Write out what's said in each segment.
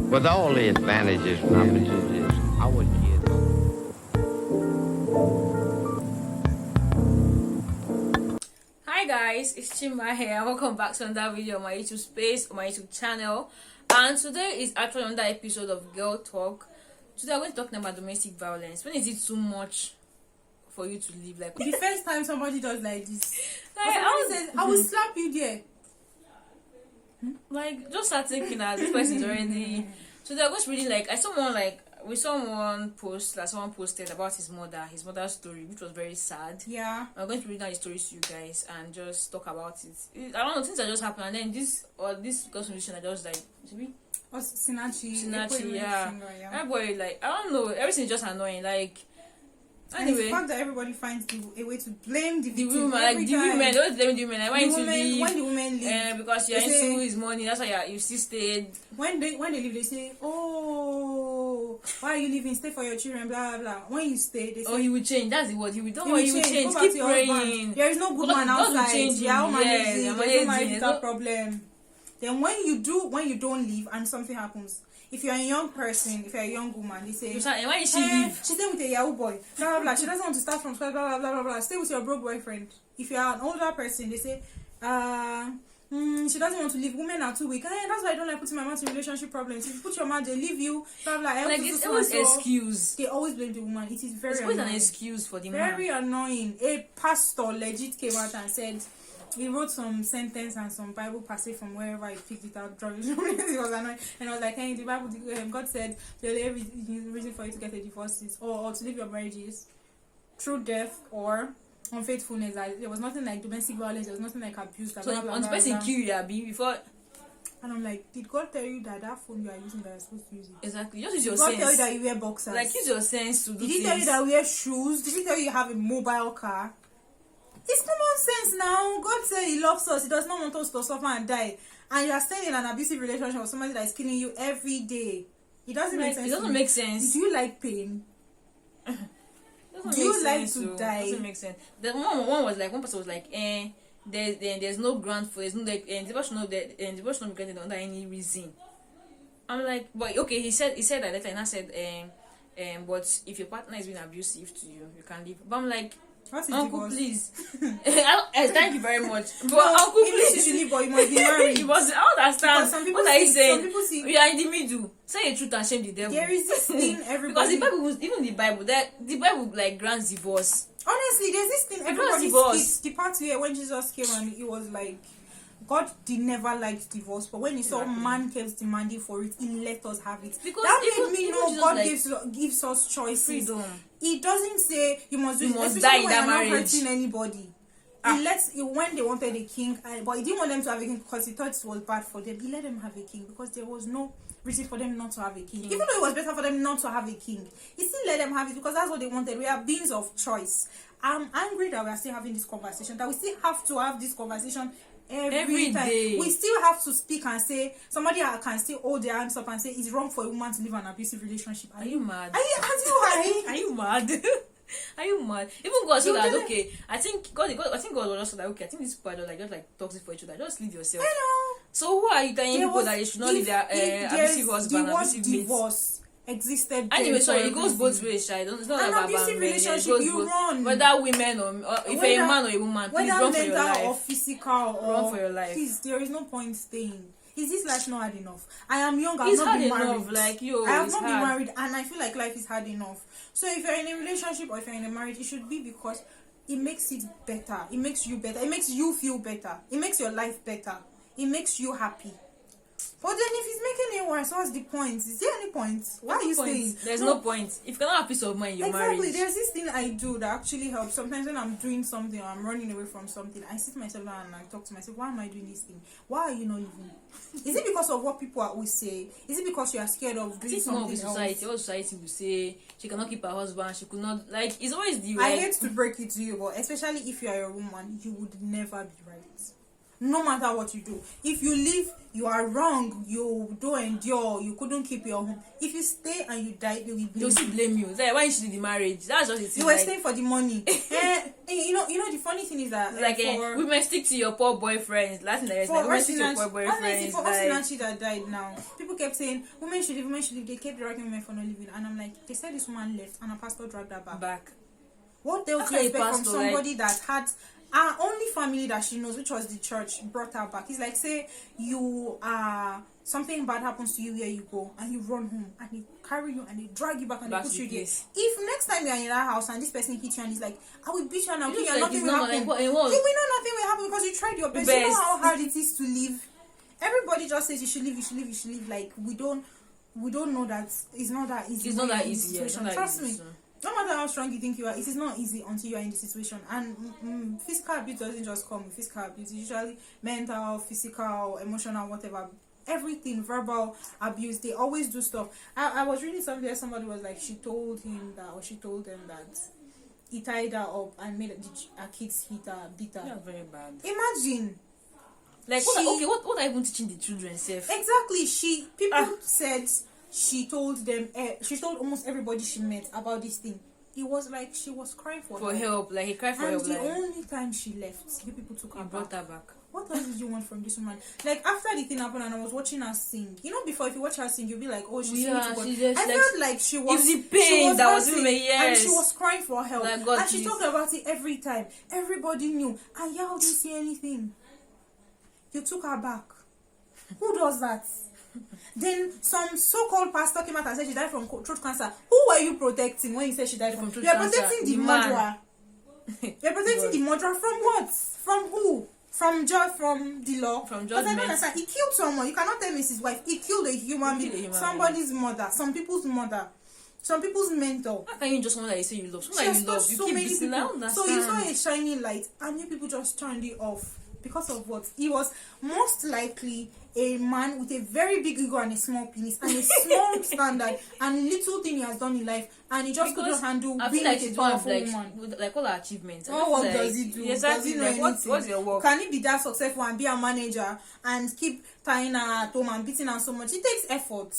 With all the advantages and opportunities, our kids. Hi guys, it's Chima here. Welcome back to another video on my YouTube space, on my YouTube channel. And today is actually another episode of Girl Talk. Today we're going to talk about domestic violence. When is it too much for you to live? Like the first time somebody does like this, like, I will slap you there. Like, just start thinking that this person is already. So they're going to really like. Someone posted about his mother's story, which was very sad. Yeah. I'm going to read down the stories to you guys and just talk about it. I don't know, things that just happened, and then this conversation I just like, Sinachi, yeah. Everybody like, I don't know, everything's just annoying. Like, anyway, the fact that everybody finds a way to blame the woman, like the women, they always blame the women. Like, when the women leave, because you're into his money, that's why you still stayed. When they leave, they say, "Oh, why are you leaving? Stay for your children." Blah blah blah. When you stay, they say, "Oh, he will change." That's the word. He will change. Keep praying. There is no good man outside. Yeah, there's no problem. Then when you don't leave and something happens. If you're a young person, if you're a young woman, they say, why is she leave? She's staying with a Yahoo boy, blah blah blah. She doesn't want to start from scratch, blah blah blah blah blah. Stay with your broke boyfriend. If you're an older person, they say, she doesn't want to leave. Women are too weak. That's why I don't like putting my mouth in relationship problems. If you put your mouth, they leave you, blah blah. Like, it's always an excuse. They always blame the woman. It is very always annoying. An excuse for the man. Very annoying. A pastor legit came out and said, he wrote some sentence and some Bible passage from wherever he picked it out. It was annoying, and I was like, "Hey, the Bible, God said the only reason for you to get a divorce is or to leave your marriage is through death or unfaithfulness." Like, there was nothing like domestic violence. There was nothing like abuse. So on the person kill you, before. And I'm like, did God tell you that phone you are using that you're supposed to use it? Exactly. Just use your did sense. God tell you that you wear boxers? Like, use your sense to do things. Did He tell you that you wear shoes? Did He tell you you have a mobile car? It's common sense now. God said He loves us. He does not want us to suffer and die. And you are staying in an abusive relationship with somebody that is killing you every day. It doesn't make sense. It doesn't make sense. Do you like pain? Do you like to die? It doesn't make sense. The one person was like, there's no ground for, there's no like, divorce should not be granted under any reason. I'm like, but okay, he said that later, and I said, but if your partner is being abusive to you, you can leave. But I'm like, Uncle, please. Thank you very much. But no, Uncle, please. You should leave, but you must be married. I understand. What are you saying? Some people see. We are in the middle. Say the truth and shame the devil. There is this thing, everybody. Because the Bible like grants divorce. Honestly, there's this thing everybody skips. The part where when Jesus came and it was like, God did never like divorce, but when He saw man kept demanding for it, He let us have it. Because that made me know God gives us choices. Freedom. He doesn't say you must die in that marriage. Not hurting anybody. He lets when they wanted a king, but He didn't want them to have a king because He thought it was bad for them. He let them have a king because there was no reason for them not to have a king. Even though it was better for them not to have a king, He still let them have it because that's what they wanted. We are beings of choice. I'm angry that we are still having this conversation. That we still have to have this conversation. Every time we still have to speak and say somebody can still hold their hands up and say it's wrong for a woman to live an abusive relationship. Are you mad? Are you mad? Are you mad? Even God said that okay. I think God was also like, okay, I think these people are just like toxic for each other. Just leave yourself. I know. So who are you telling people that they should not leave their abusive husband, abusive divorce existed? Anyway, sorry, it goes both ways, child. It's not about abusive relationship. You run. Whether women or if you're a man or a woman, please run for your life. Or physical, run for your life. Please, there is no point staying. Is this life not hard enough? I am young. I have not been married. I have not been married, and I feel like life is hard enough. So if you're in a relationship or if you're in a marriage, it should be because it makes it better. It makes you better. It makes you feel better. It makes your life better. It makes you happy. But then if it's making it worse, what's the point? Is there any point? Why are you staying? There's no point. If you cannot have peace of mind, you're married. Exactly. There's this thing I do that actually helps. Sometimes when I'm doing something or I'm running away from something, I sit myself down and I talk to myself, why am I doing this thing? Why are you not living? Is it because of what people always say? Is it because you are scared of doing something else? All society will say she cannot keep her husband, she could not, like, it's always the I hate to break it to you, but especially if you are a woman, you would never be right. no matter what you do. If you leave, you are wrong. You don't endure. You couldn't keep your home. If you stay and you die, they will blame They'll still blame you. It's like, why you should do the marriage? That's just it. You were staying for the money. You know the funny thing is that women stick to your poor boyfriends. Last thing that women stick to your poor boyfriends. For Osinanchi that died now, people kept saying women should leave. They kept dragging women for not leaving, and I'm like, they said this woman left, and a pastor dragged her back. What else do you expect from somebody that had our only family that she knows, which was the church, brought her back? It's like, say you something bad happens to you where you go and you run home and they carry you and they drag you back and they put you there. If next time you're in that house and this person hits you and he's like, I will beat you and I'll kill you and nothing will happen, you will know nothing will happen because you tried your best. You know how hard it is to live. Everybody just says you should leave. Like we don't know that it's not that easy. It's not that easy. Trust me. No matter how strong you think you are, it is not easy until you are in the situation. And physical abuse doesn't just come with physical abuse. It's usually mental, physical, emotional, whatever. Everything, verbal abuse. They always do stuff. I was reading something where somebody was like, she told them that he tied her up and made her kids hit her, beat her. Yeah, very bad. Imagine. Like, what are you even teaching the children, Seth? Exactly. People said she told almost everybody she met about this thing. It was like she was crying for help. Like, he cried for help. And the only time she left, you people took her back. Brought her back. What else did you want from this woman? Like, after the thing happened and I was watching her sing, you know, before, if you watch her sing, you'll be like, oh, she's singing to God. I felt like she was, the pain that was in me, and she was crying for help. Like, God, and she talked about it every time. Everybody knew. And y'all didn't see anything. You took her back. Who does that? Then some so-called pastor came out and said she died from throat cancer. Who were you protecting when you said she died from throat cancer? You're protecting the murderer. You're protecting the murderer from what? From who? From the law? From judgment. He killed someone. You cannot tell me it's his wife. He killed a human being. Somebody's mother. Some people's mother. Some people's mentor. How can you just want that you say you love? Someone you love. You keep missing out. So you saw a shining light and you people just turned it off. Because of what? He was most likely a man with a very big ego and a small penis and a small standard and little thing he has done in life, and he just couldn't handle being like a powerful woman. Like all our achievements. What work does he do? Exactly. Does he know anything? What's your work? Can he be that successful and be a manager and keep tying her at home and beating her so much? It takes effort.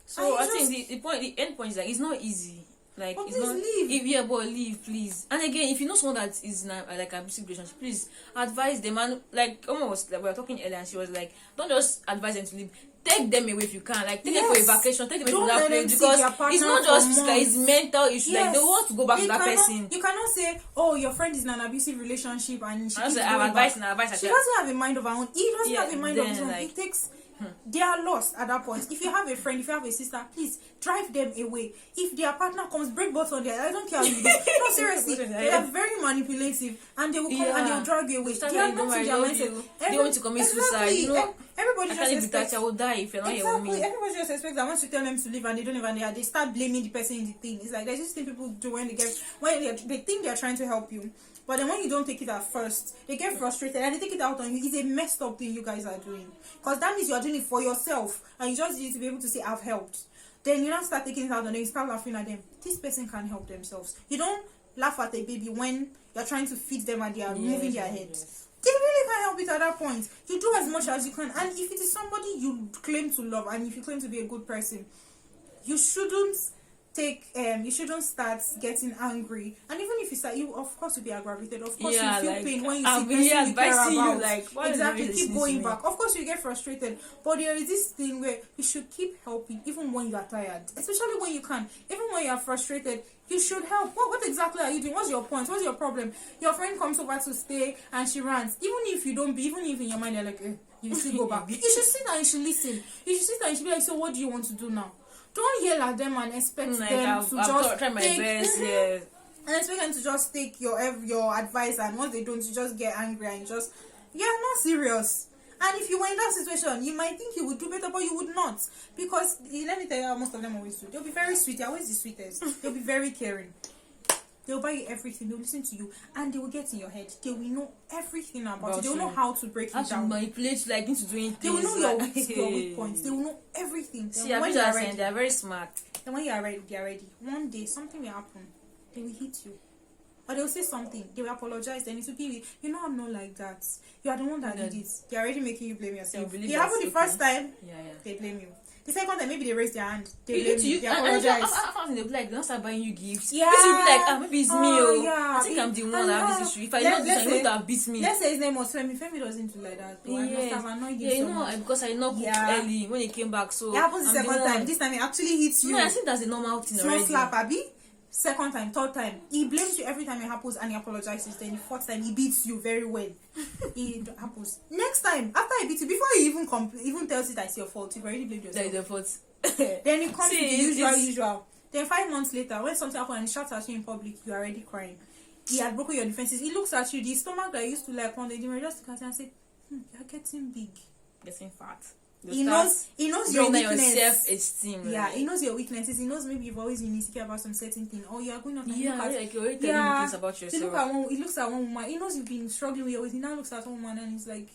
So I think the end point is like, it's not easy. Like, but it's please not leave. But leave, please. And again, if you know someone that is in like an abusive relationship, please advise them. And like almost like we were talking earlier, and she was like, don't just advise them to leave. Take them away if you can. Like, take them for a vacation. Take them away from that place, because it's not just physical, it's mental issue. Yes. Like, they want to go back to that person. You cannot say, oh, your friend is in an abusive relationship and she keeps going back. She doesn't have a mind of her own. He doesn't have a mind of his own. It takes. They are lost at that point. If you have a friend, if you have a sister, please drive them away. If their partner comes, break both on their. I don't care how you do. No, seriously, they are very manipulative, and they will come and they will drag you away. They are not in their mindset. They want to commit suicide. You know, everybody just expects. I will die if you're not here with me. Everybody just expects that once you tell them to leave and they don't even, they start blaming the person in the thing. It's like there's this thing people do when they think they're trying to help you. But then when you don't take it at first, they get frustrated and they take it out on you. It's a messed up thing you guys are doing. Because that means you are doing it for yourself. And you just need to be able to say, I've helped. Then you don't start taking it out on them. You start laughing at them. This person can help themselves. You don't laugh at a baby when you're trying to feed them and they are moving their head. Yes. They really can't help it at that point. You do as much as you can. And if it is somebody you claim to love and if you claim to be a good person, you shouldn't start getting angry. And even if you start, you of course will be aggravated. Of course you feel pain when you see person you care about. Like, exactly, keep going back. Of course you get frustrated, but there is this thing where you should keep helping even when you are tired, especially when you can. Even when you are frustrated, you should help. What exactly are you doing? What's your point? What's your problem? Your friend comes over to stay and she rants. Even if in your mind you're like, you still go back. You should sit and you should listen. You should sit and you should be like, so what do you want to do now? Don't yell at them and expect them to just try my best. And expect them to just take your advice, and once they don't, you just get angry and you're not serious. And if you were in that situation, you might think you would do better, but you would not, because let me tell you how most of them always do. They'll be very sweet. They're always the sweetest. They'll be very caring. They'll buy you everything. They'll listen to you, and they will get in your head. They will know everything about you. They will know how to break it down. Manipulate, like into doing things. They will know your weak points. They will know everything. See, when you are ready, they are very smart. And when you are ready, they are ready. One day, something will happen. They will hit you. or they'll say something, they will apologize, then it will be, I'm not like that. You are the one that did it. They're already making you blame yourself. It happened the first time, they blame you. The second time, maybe they raise their hand, they blame you, they apologize. And they'll be like, they don't start buying you gifts. Yeah. Because you'll be like, maybe it's me. Yeah. I think I'm the one that has this issue. If I know this, I would have beat me. Let's say his name was Femi. Femi doesn't do like that. Though. I must have annoyed you so much. Because I knocked early when he came back. So it happens the second time. This time he actually hits you. No, I think that's a normal thing small already. slap, Abby. Second time, third time, he blames you every time it happens and he apologizes. Then the fourth time, he beats you very well. It happens. Next time, after he beats you, before he even tells you that it's your fault, you've already blamed yourself. That is your fault. Then it comes to the usual. Then 5 months later, when something happens and he shouts at you in public, you're already crying. He had broken your defenses. He looks at you, the stomach that used to like one day, you just look at you and say, you're getting big. Getting fat. He knows your weakness. Your self-esteem. Yeah, he knows your weaknesses. He knows maybe you've always been insecure about some certain thing, or you're going up and you're already telling things about yourself. He looks at one woman. He knows you've been struggling with your weight. He now looks at one woman and he's like,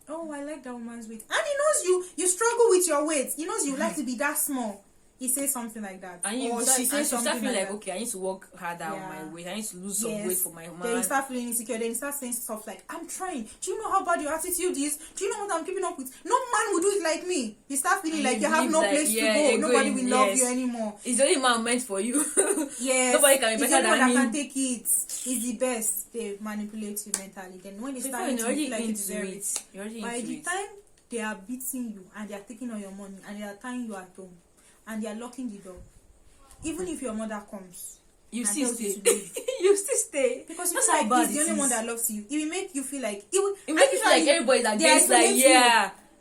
oh, I like that woman's weight. And he knows you struggle with your weight. He knows you like to be that small. He says something like that. And she says something like, okay, I need to work harder on my weight. I need to lose some weight for my man. Then you start feeling insecure. Then you start saying stuff like, I'm trying. Do you know how bad your attitude is? Do you know what I'm keeping up with? No man will do it like me. You start feeling like you have no place to go. Nobody will love you anymore. It's the only man meant for you. Yes. Nobody can be better than him. Can take it. He's the best. They manipulate you mentally. Then when they start to feel like you deserve it, by the time they are beating you and they are taking all your money and they are tying you at home and they are locking the door, even if your mother comes, you still stay. You still stay because you feel like he's the only one that loves you. It will make you feel like it make you feel like everybody's against. Like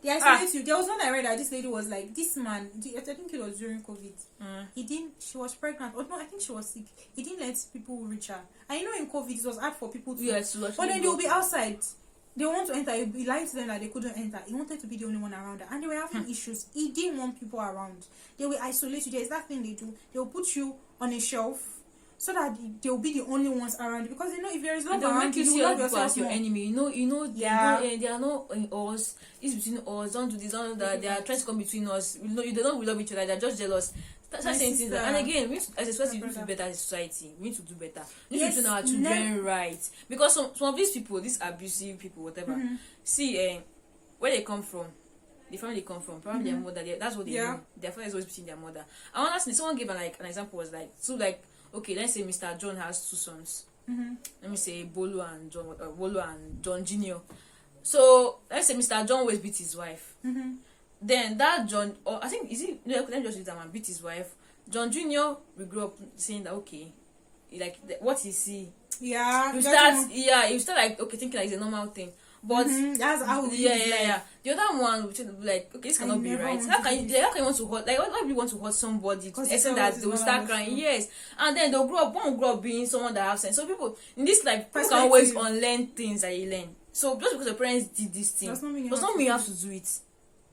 they isolate you. There was one I read that this lady was like, this man, I think it was during COVID. She was pregnant. Or no, I think she was sick. He didn't let people reach her. And in COVID, it was hard for people to. But then they will be outside. They want to enter. He'll be lying to them that they couldn't enter. He wanted to be the only one around her. And they were having issues. He didn't want people around. They will isolate you. There's that thing they do. They'll put you on a shelf so that they'll be the only ones around you. Because they know if there is love around you, you love yourself as your enemy. They are not in us. It's between us. Don't do this, don't do that. They are trying to come between us. They don't love each other. They're just jealous. That's saying things that, and again, as a society, we need to do better as a society. We need to do better. We need to train our children right. Because some of these people, these abusive people, whatever, see, where they come from, the family they come from, probably their mother, that's what they know. Their father is always beating their mother. And honestly, someone gave an example was like, so like, okay, let's say Mr. John has 2 sons. Let me say Bolo and John Jr. So let's say Mr. John always beat his wife. Then that John, or I think, is it, no, let me just use that man, beat his wife. John Jr. we grew up saying that, okay, like, what he see. Yeah. You start like, okay, thinking like it's a normal thing. But, that's how we yeah. The other one, which is like, okay, this cannot be right. How can you want to hurt, like, why do you want to hurt somebody to the extent that they will start crying? Yes. And then one will grow up being someone that has sense. So people, in this life, people can always unlearn things that you learn. So just because the parents did this thing, does not mean you have to do it.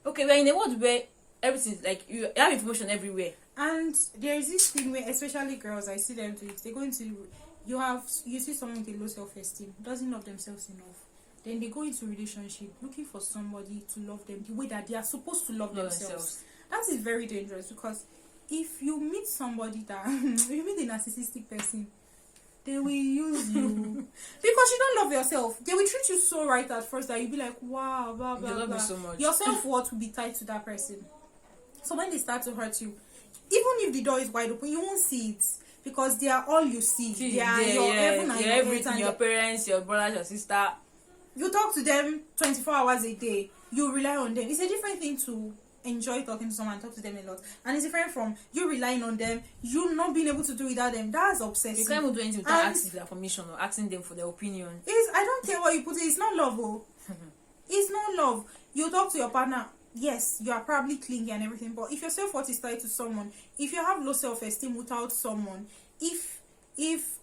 Okay, we're in a world where everything, like, you have information everywhere. And there is this thing where, especially girls, I see them do it. They go into, you see someone with a low self-esteem, doesn't love themselves enough. Then they go into relationship looking for somebody to love them the way that they are supposed to love themselves. That is very dangerous because if you meet somebody that, if you meet a narcissistic person, they will use you because you don't love yourself. They will treat you so right at first that you'll be like, wow, blah, blah, blah. Love you so much. Your self-worth will be tied to that person. So when they start to hurt you, even if the door is wide open, you won't see it because they are all you see. They are your heaven and your everything, your parents, your brother, your sister. You talk to them 24 hours a day. You rely on them. It's a different thing to enjoy talking to someone and talk to them a lot, and it's different from you relying on them, you not being able to do without them. That's obsessive. You can't even do anything without asking for their permission or asking them for their opinion. I don't care what you put it. It's not love. It's not love. You talk to your partner. Yes, you are probably clingy and everything, but if your self-worth is tied to someone, if you have low self-esteem without someone, if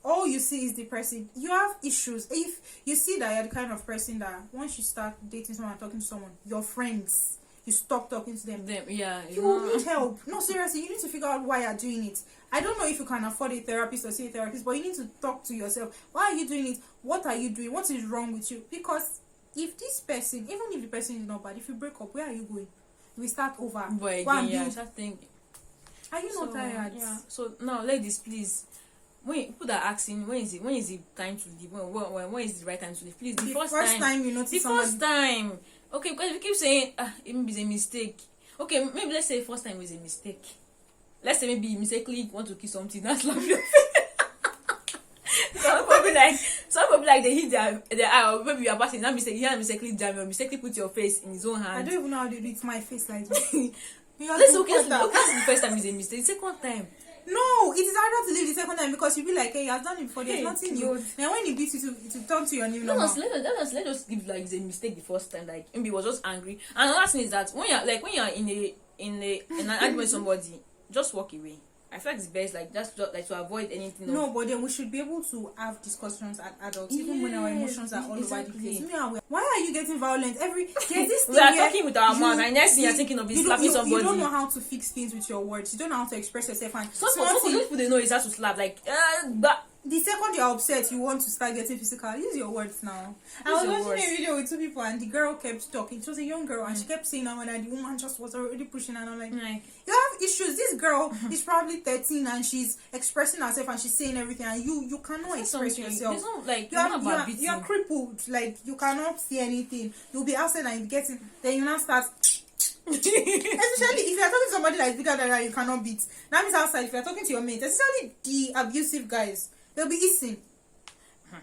all you see is the person, you have issues. If you see that you're the kind of person that once you start dating someone and talking to someone, your friends, you stop talking to them. You need help. No, seriously, you need to figure out why you're doing it. I don't know if you can afford a therapist or see a therapist, but you need to talk to yourself. Why are you doing it? What are you doing? What is wrong with you? Because if this person, even if the person is not bad, if you break up, where are you going? We start over. But again, start thinking. Are you not tired? Yeah. So now, ladies, please, when people that are asking when is the time to leave, when is the right time to leave, please, the first time you notice the somebody. first time, okay, because if you keep saying it may be a mistake, okay, maybe let's say first time was a mistake, let's say maybe you mistakenly want to kiss something, that's love your face. Some people like they hit their eye, or maybe you are passing, now mistakenly jam or mistakenly put your face in his own hand. I don't even know how they do it. My face like this. Let's okay, the first time is a mistake. The second time, no, it is harder to leave the second time because you be like, hey, I've done it before. There's Hey, nothing cute. new. Then when he beats you to turn to your new let number. us give like it's a mistake the first time, like maybe he was just angry. And another thing is that when you're in an argument with somebody, just walk away. I feel like it's best, like just like to avoid anything. No, but then we should be able to have discussions as adults, even when our emotions are all over the place. Why are you getting violent? There's this thing We are talking with our mouth, and next thing you're thinking of is slapping somebody. You don't know how to fix things with your words. You don't know how to express yourself. And some people they know is how to slap, like but the second you're upset, you want to start getting physical. Use your words now. I was watching a video with two people, and the girl kept talking. It was a young girl, and she kept saying that when the woman just was already pushing, and I'm like, you have issues. This girl is probably 13, and she's expressing herself, and she's saying everything, and you cannot express yourself. There's no, like, you're crippled. Like, you cannot see anything. You'll be outside and getting. Then you now start. Especially if you're talking to somebody like bigger than that, you cannot beat. That means outside, if you're talking to your mates, especially the abusive guys, they'll be eating,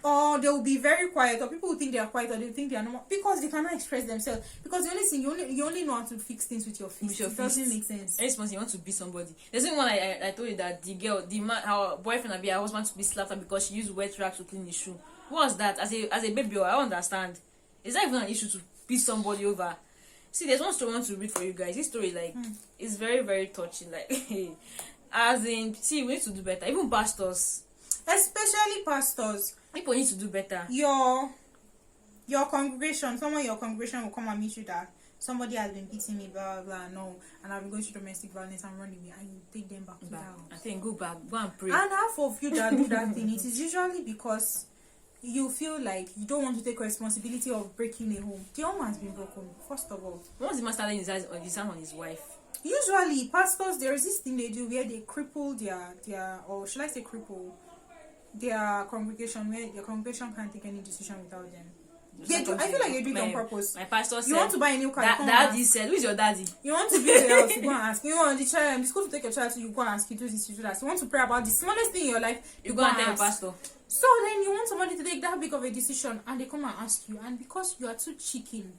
or they'll be very quiet, or people will think they are quiet, or they think they are normal because they cannot express themselves. Because the only thing you only know how to fix things with your fist. It doesn't make sense. Any response you want to beat somebody. There's one I told you that the man, her boyfriend, her husband to be slapped because she used wet rag to clean his shoe. What was that? As a baby boy, I don't understand. It's not even an issue to beat somebody over. See, there's one story I want to read for you guys. This story, like, is very, very touching. Like, as in, see, we need to do better. Even pastors, especially pastors, people need to do better. Your congregation, someone in your congregation will come and meet you that somebody has been beating me, blah blah blah, no, and I've been going through domestic violence and running me, and you take them back to the house. I think go back, go and pray. And half of you that do that thing, it is usually because you feel like you don't want to take responsibility of breaking a home. The home has been broken, first of all. Once the man started his eyes on his wife. Usually, pastors, there is this thing they do where they cripple their or should I say cripple their congregation, where their congregation can't take any decision without them. They do, I feel like they do it on purpose. My pastor said, you want to buy a new car, daddy said, who's your daddy? You want to be in the house, you go and ask. You want the school to take your child, so you go and ask, you do this, you do that. You want to pray about the smallest thing in your life, you go and tell your pastor. So then you want somebody to take that big of a decision, and they come and ask you, and because you are too chicken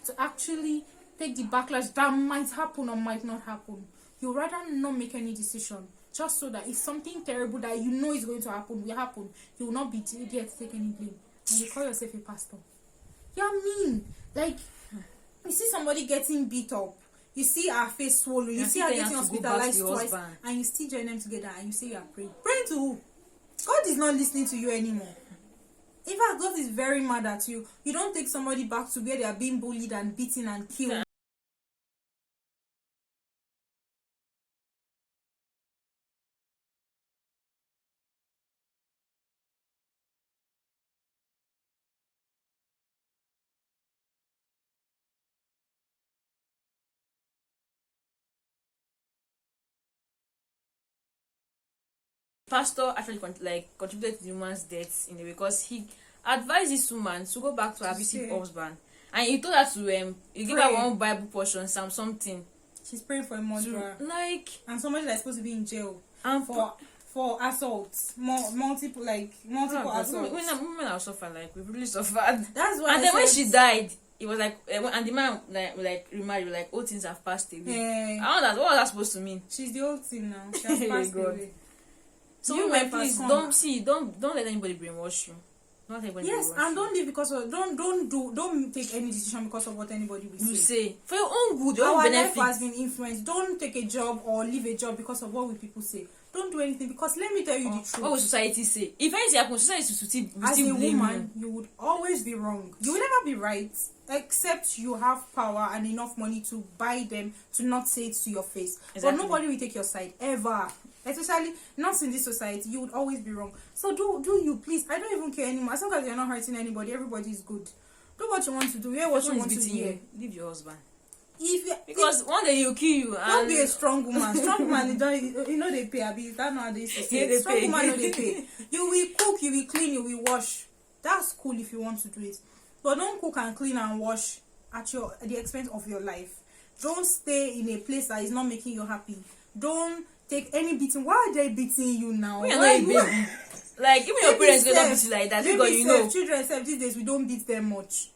to actually take the backlash that might happen or might not happen, you rather not make any decision, just so that if something terrible that you know is going to happen will happen, you will not be there to take any blame, and you call yourself a pastor. You're mean. Like, you see somebody getting beat up, you see her face swollen, you see her getting hospitalized twice, and you still join them together and you say you are praying. Praying to who? God is not listening to you anymore. In fact, God is very mad at you. You don't take somebody back to where they are being bullied and beaten and killed. Pastor actually contributed to the woman's death in a way because he advised this woman to go back to her abusive husband, and he told her to he gave her one Bible portion, something. She's praying for a murderer, and somebody that's supposed to be in jail and for assaults, multiple assaults. Women are suffering, like we really suffered. That's why. And then when she died, it was like, and the man remarried, like all things have passed away. Yeah. I don't know what was that supposed to mean. She's the old thing now. She has passed away. So women, please don't let anybody brainwash you. Don't let anybody yes, and don't live because of don't take any decision because of what anybody will say. For your own good, your own benefit. Our life has been influenced. Don't take a job or leave a job because of what will people say. Don't do anything because let me tell you the truth. What will society say? If anything happens, society will as still a woman, you would always be wrong. You will never be right, except you have power and enough money to buy them to not say it to your face. Exactly. But nobody will take your side ever. Especially not in this society, you would always be wrong. So do you please? I don't even care anymore. As long as you're not hurting anybody, everybody is good. Do what you want to do. Hear what you want to hear. Leave your husband. Because one day he'll kill you. Don't And be a strong woman. Strong woman, you know they pay. Abi, that not how they used to say. Yeah, they Strong pay. woman, no they pay. You will cook, you will clean, you will wash. That's cool if you want to do it, but don't cook and clean and wash at the expense of your life. Don't stay in a place that is not making you happy. Don't take any beating. Why are they beating you now? we are not a baby. Like even your parents don't beat you like that. Because you know. Children self these days we don't beat them much.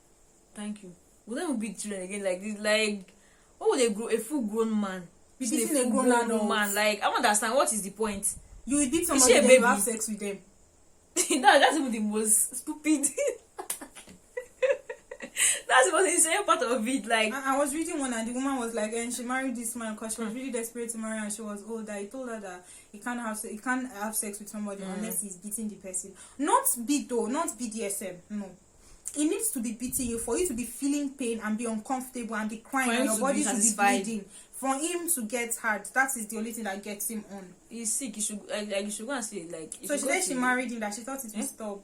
Thank you. We don't beat children again like this. Like what would a full grown man Beating a grown adult man? Like I don't understand what is the point. You will beat Is somebody she a then you baby? have sex with them. That's even the most stupid. That's the most insane part of it. Like I was reading one and the woman was like, and she married this man because she was really desperate to marry and she was older. He told her that he can't have sex with somebody unless he's beating the person. Not beat though, not BDSM. No. It needs to be beating you for you to be feeling pain and be uncomfortable and be crying and your body to be bleeding. For him to get hard, that is the only thing that gets him on. he's sick. You should you should go and see like. So she said she married him that she thought it would stop.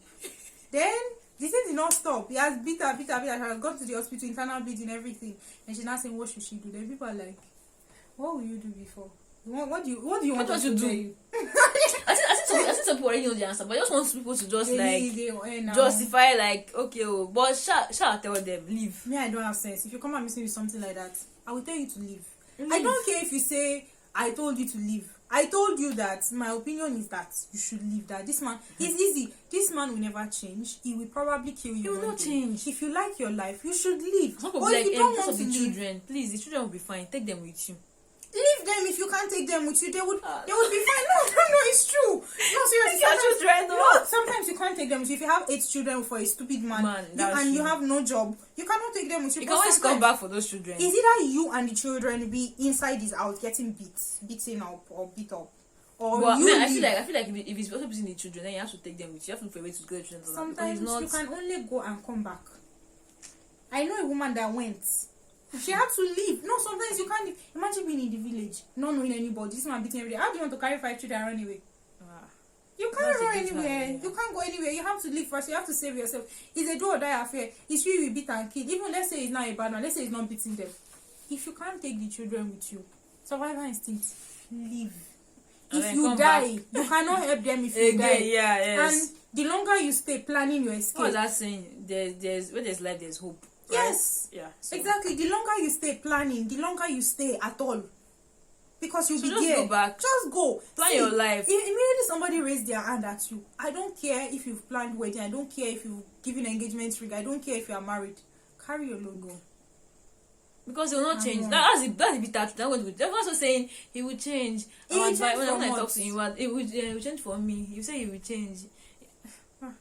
Then the thing did not stop. He has beat her. She has gone to the hospital, internal bleeding, everything. And she's now saying, what should she do? Then people are like, what will you do before? What do you want us to do? I think some people already know the answer, but I just want people to just justify like okay, but shall tell them leave. Me, I don't have sense. If you come and meet me with something like that, I will tell you to leave. I don't care if you say I told you to leave. I told you that my opinion is that you should leave. That this man is easy. This man will never change. He will probably kill you. He will not change. If you like your life, you should leave. Some people Or like if you don't because want of to the leave, children. Please, the children will be fine. Take them with you. leave them. If you can't take them with you, they would be fine. No, it's true. No, seriously. Your children, No, sometimes you can't take them with you. If you have 8 children for a stupid man and you have no job, you cannot take them with you. You can always come back for those children. Is either you and the children be inside his house getting beaten up or beat up, or but you? I feel like if it's also beating the children, then you have to take them with you. You have to look for a way to get the children. Sometimes you can only go and come back. I know a woman that went. She had to leave. No, sometimes you can't. Imagine being in the village, not knowing anybody. This man beating every day. How do you want to carry 5 children and run away? You can't run anywhere. You can't go anywhere. You have to live first. You have to save yourself. It's a do or die affair. It's you will beat and kill. Even let's say it's not a bad one. Let's say it's not beating them. If you can't take the children with you, survival instinct, leave. If you die, you cannot help them if you die. Yeah, yes. And the longer you stay planning your escape. What was that saying? There's where there's life, there's hope. Right? Yes. Yeah. So. Exactly. The longer you stay planning, the longer you stay at all. Because you'll be just there. Go back. Just go. Plan your life. Immediately somebody raised their hand at you. I don't care if you've planned wedding. I don't care if you've given engagement ring. I don't care if you are married. Carry your logo. Because he will not change. That's the bit that they're also saying he will change. He will change when I what? talk to him, he will change for me. You say he will change.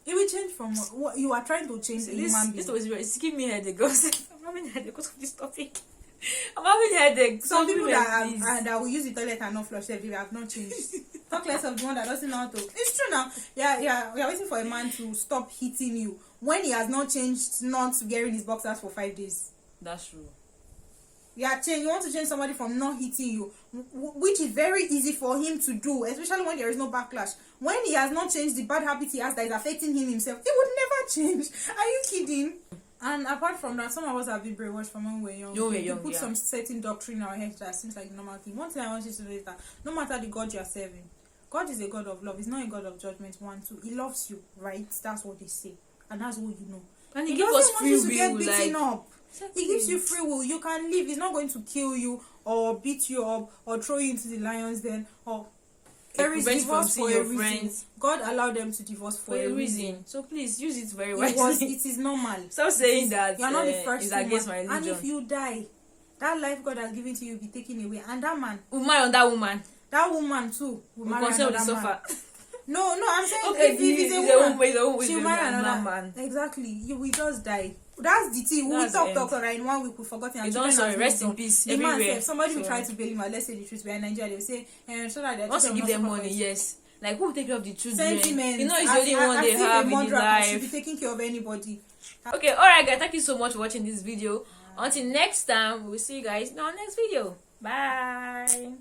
It will change from what you are trying to change. This was it's giving me headache. I'm having headache because of this topic. I'm having headache. Some people that will use the toilet and not flush, they have not changed. Talk less of the one that doesn't know how to. It's true now. Yeah. We are waiting for a man to stop hitting you when he has not changed, not wearing his boxers for 5 days. That's true. You want to change somebody from not hitting you, which is very easy for him to do, especially when there is no backlash. When he has not changed the bad habit he has that is affecting him himself, he would never change. Are you kidding? And apart from that, some of us have been brainwashed from when we were young. Put some certain doctrine in our heads that seems like the normal thing. One thing I want you to know is that no matter the God you are serving, God is a God of love. He's not a God of judgment. 1, 2. He loves you, right? That's what they say, and that's what you know. And he gives us free will, up. He gives you free will. You can live. He's not going to kill you or beat you up or throw you into the lion's den or there is divorce for a reason. God allowed them to divorce for a reason. So please use it very wisely. It is normal. Stop saying that you are not the first it's against my religion. And if you die, that life God has given to you will be taken away. And that man will marry on that woman. That woman too will marry another man. No, I'm saying okay, if it's a woman, she'll marry another man. Exactly. You will just die. That's the thing. We will talk right in 1 week. We've forgotten. Don't sorry. Rest in peace. The man said somebody will try to bail him out. Let's say the truth. We are in Nigeria. They will say, so that they once you give them money, yes. Like who will take care of the children? Sentiment. You know, it's the only one they have in his life. Should be taking care of anybody. Okay, alright, guys. Thank you so much for watching this video. Until next time, we'll see you guys in our next video. Bye.